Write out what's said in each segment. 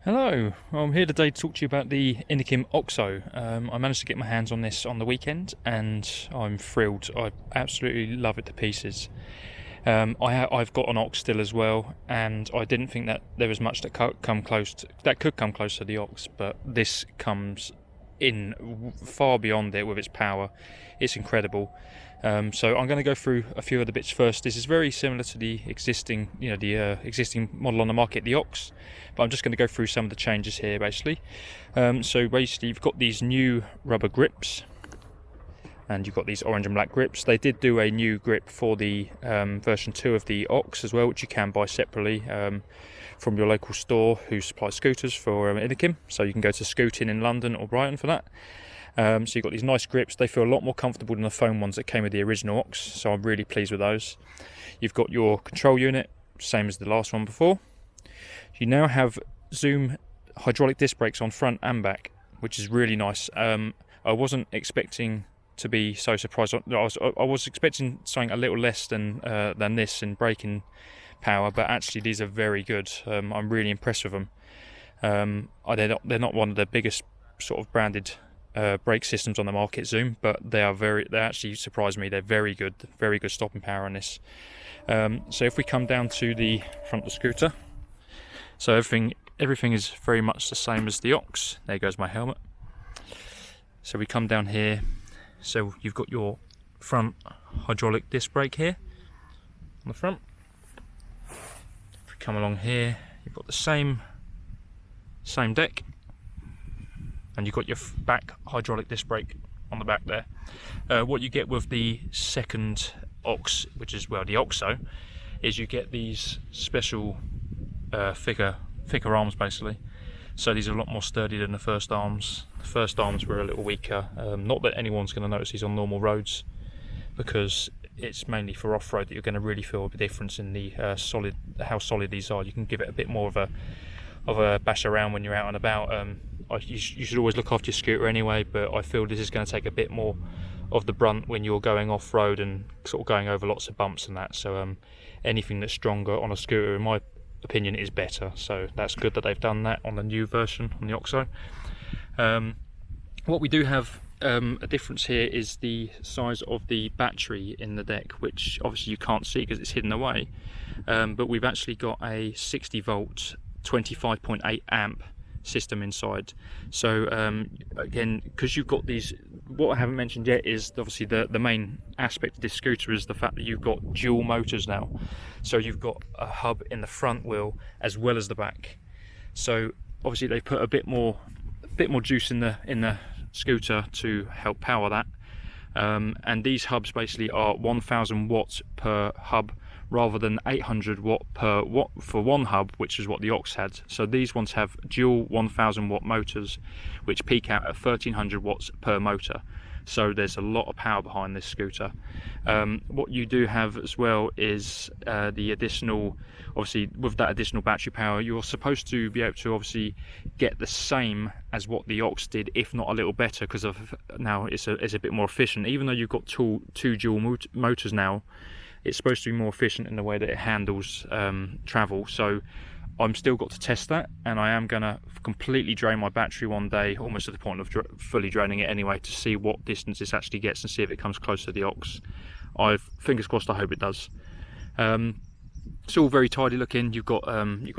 Hello, I'm here today to talk to you about the Inokim OXO. I managed to get my hands on this on the weekend and I'm thrilled. I absolutely love it to pieces. I've got an Ox still as well, and I didn't think that there was much that could come close to the Ox, but this comes in far beyond it with its power. It's incredible. So I'm going to go through a few of the bits first. This is very similar to the existing, existing model on the market, the Ox, but I'm just going to go through some of the changes here, basically. So basically, you've got these new rubber grips, and you've got these orange and black grips. They did do a new grip for the version 2 of the Ox as well, which you can buy separately from your local store who supplies scooters for Inokim. So you can go to Scooting in London or Brighton for that. So you've got these nice grips. They feel a lot more comfortable than the foam ones that came with the original Ox, so I'm really pleased with those. You've got your control unit, same as the last one before. You now have Zoom hydraulic disc brakes on front and back, which is really nice. I wasn't expecting to be so surprised. I was expecting something a little less than this in braking power, but actually these are very good. I'm really impressed with them. They're not one of the biggest sort of branded brake systems on the market, Zoom, but they actually surprised me. They're very good stopping power on this. So if we come down to the front of the scooter, so everything is very much the same as the Ox. There goes my helmet. So we come down here, so you've got your front hydraulic disc brake here on the front. If we come along here, you've got the same deck, and you've got your back hydraulic disc brake on the back there. What you get with the second Ox, which is, well, the OXO, is you get these special thicker arms, basically. So these are a lot more sturdy than the first arms. The first arms were a little weaker. Not that anyone's going to notice these on normal roads, because it's mainly for off-road that you're going to really feel the difference in the how solid these are. You can give it a bit more of a bash around when you're out and about. You should always look after your scooter anyway, but I feel this is going to take a bit more of the brunt when you're going off-road and sort of going over lots of bumps and that. So anything that's stronger on a scooter, in my opinion, is better. So that's good that they've done that on the new version, on the OXO. What we do have a difference here is the size of the battery in the deck, which obviously you can't see because it's hidden away, but we've actually got a 60 volt 25.8 amp system inside. So again, because you've got these, what I haven't mentioned yet is obviously the main aspect of this scooter is the fact that you've got dual motors now. So you've got a hub in the front wheel as well as the back. So obviously they put a bit more juice in the scooter to help power that. And these hubs basically are 1000 watts per hub, rather than 800 watt per watt for one hub, which is what the Ox had. So these ones have dual 1000 watt motors, which peak out at 1300 watts per motor. So there's a lot of power behind this scooter. What you do have as well is the additional, obviously with that additional battery power, you're supposed to be able to obviously get the same as what the Ox did, if not a little better, because of now it's a bit more efficient. Even though you've got two dual motors now, it's supposed to be more efficient in the way that it handles travel. So I'm still got to test that, and I am going to completely drain my battery one day, almost to the point of fully draining it anyway, to see what distance this actually gets and see if it comes close to the Ox. Fingers crossed, I hope it does. It's all very tidy looking. You've got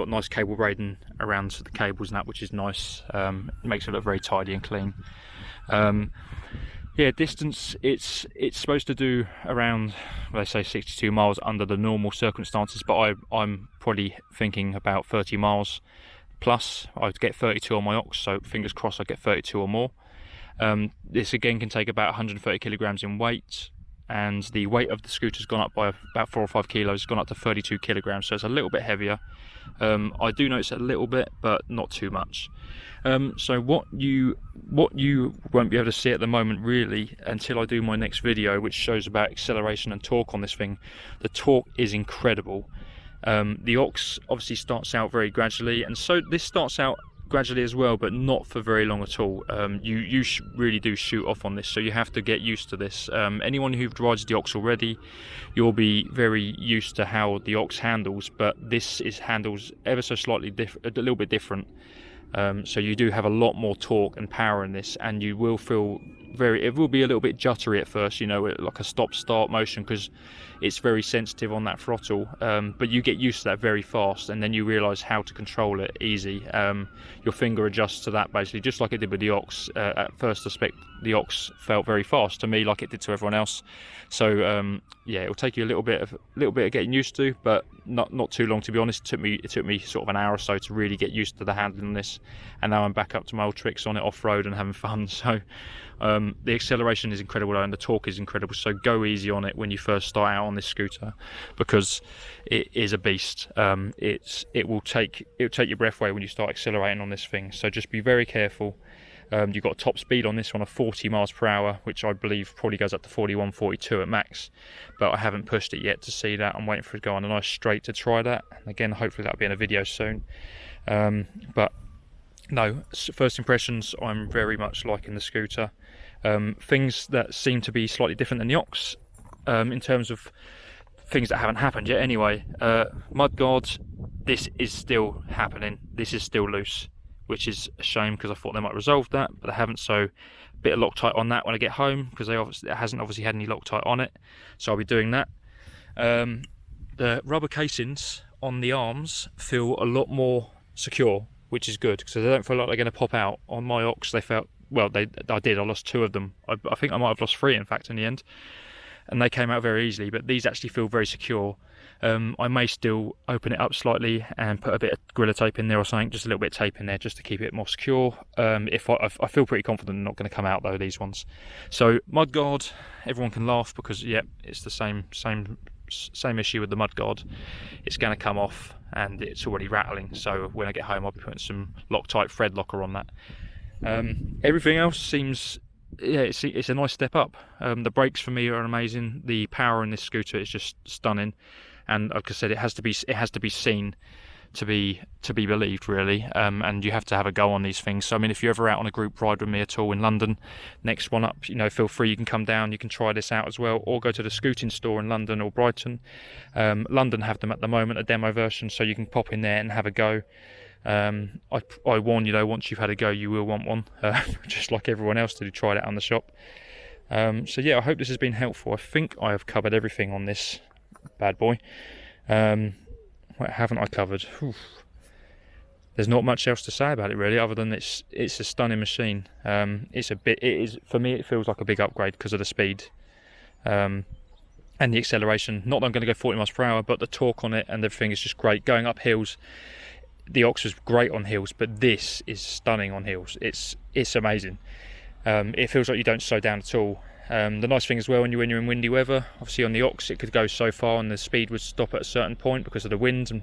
nice cable braiding around the cables and that, which is nice. It makes it look very tidy and clean. Yeah, distance, it's supposed to do around, well, they say 62 miles under the normal circumstances, but I'm probably thinking about 30 miles plus. I'd get 32 on my Ox, so fingers crossed I get 32 or more. This again can take about 130 kilograms in weight, and the weight of the scooter's gone up by about 4 or 5 kilos. It's gone up to 32 kilograms, so it's a little bit heavier. I do notice a little bit, but not too much. So what you won't be able to see at the moment, really, until I do my next video, which shows about acceleration and torque on this thing. The torque is incredible. The Ox obviously starts out very gradually, and so this starts out gradually as well, but not for very long at all. You really do shoot off on this, so you have to get used to this. Anyone who rides the Ox already, you'll be very used to how the Ox handles, but this handles ever so slightly a little bit different. So you do have a lot more torque and power in this, and you will feel it will be a little bit juddery at first, you know, like a stop-start motion, because it's very sensitive on that throttle, but you get used to that very fast, and then you realise how to control it easy. Your finger adjusts to that basically, just like it did with the Ox. At first aspect, the Ox felt very fast to me, like it did to everyone else. So yeah, it'll take you a little bit of getting used to, but not too long, to be honest. It took me sort of an hour or so to really get used to the handling on this, and now I'm back up to my old tricks on it off-road and having fun. So the acceleration is incredible, and the torque is incredible, so go easy on it when you first start out on this scooter, because it is a beast. It will take your breath away when you start accelerating on this thing, so just be very careful. You've got a top speed on this one of 40 miles per hour, which I believe probably goes up to 41, 42 at max, but I haven't pushed it yet to see that. I'm waiting for it to go on a nice straight to try that, and again, hopefully that'll be in a video soon. But no, first impressions, I'm very much liking the scooter. Things that seem to be slightly different than the Ox, in terms of things that haven't happened yet anyway. Mudguards, this is still happening. This is still loose, which is a shame, because I thought they might resolve that, but they haven't. So a bit of Loctite on that when I get home, because it hasn't obviously had any Loctite on it, so I'll be doing that. The rubber casings on the arms feel a lot more secure, which is good, because they don't feel like they're going to pop out. On my Ox, they felt, well, I lost 2 of them. I think I might have lost 3 in fact in the end, and they came out very easily, but these actually feel very secure. I may still open it up slightly and put a bit of Gorilla Tape in there or something, just a little bit of tape in there just to keep it more secure. If I feel pretty confident they're not going to come out though, these ones. So Mudguard, everyone can laugh, because yeah, it's the same issue with the Mudguard. It's going to come off and it's already rattling, so when I get home I'll be putting some Loctite thread locker on that. Everything else seems, yeah, it's a nice step up. The brakes for me are amazing. The power in this scooter is just stunning, and like I said, it has to be seen to be believed, really. And you have to have a go on these things. So I mean, if you're ever out on a group ride with me at all in London, next one up, you know, feel free, you can come down, you can try this out as well, or go to the scooting store in London or Brighton. London have them at the moment, a demo version, so you can pop in there and have a go. I warn you though, once you've had a go, you will want one, just like everyone else who tried it out in the shop. So yeah, I hope this has been helpful. I think I have covered everything on this bad boy. What haven't I covered? Oof. There's not much else to say about it really, other than it's a stunning machine. For me, it feels like a big upgrade because of the speed and the acceleration. Not that I'm going to go 40 miles per hour, but the torque on it and everything is just great. Going up hills, the Ox was great on hills, but this is stunning on hills. It's amazing. It feels like you don't slow down at all. The nice thing as well, when you're in windy weather, obviously on the Ox it could go so far and the speed would stop at a certain point because of the wind and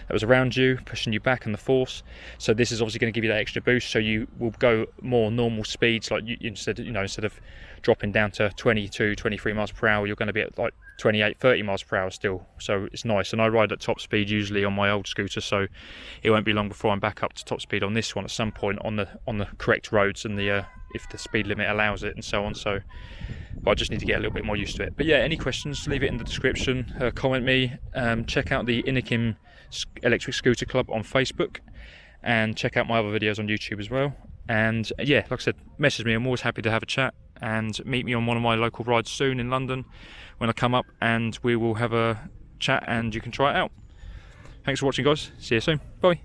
that was around you, pushing you back, and the force. So this is obviously going to give you that extra boost, so you will go more normal speeds, like instead of dropping down to 22, 23 miles per hour, you're going to be at like 28, 30 miles per hour still. So it's nice, and I ride at top speed usually on my old scooter, so it won't be long before I'm back up to top speed on this one at some point on the correct roads and the if the speed limit allows it and so on. So but I just need to get a little bit more used to it. But yeah, any questions, leave it in the description, comment me, check out the Inokim Electric Scooter Club on Facebook, and check out my other videos on YouTube as well. And yeah, like I said, message me, I'm always happy to have a chat, and meet me on one of my local rides soon in London when I come up, and we will have a chat and you can try it out. Thanks for watching guys, see you soon, bye.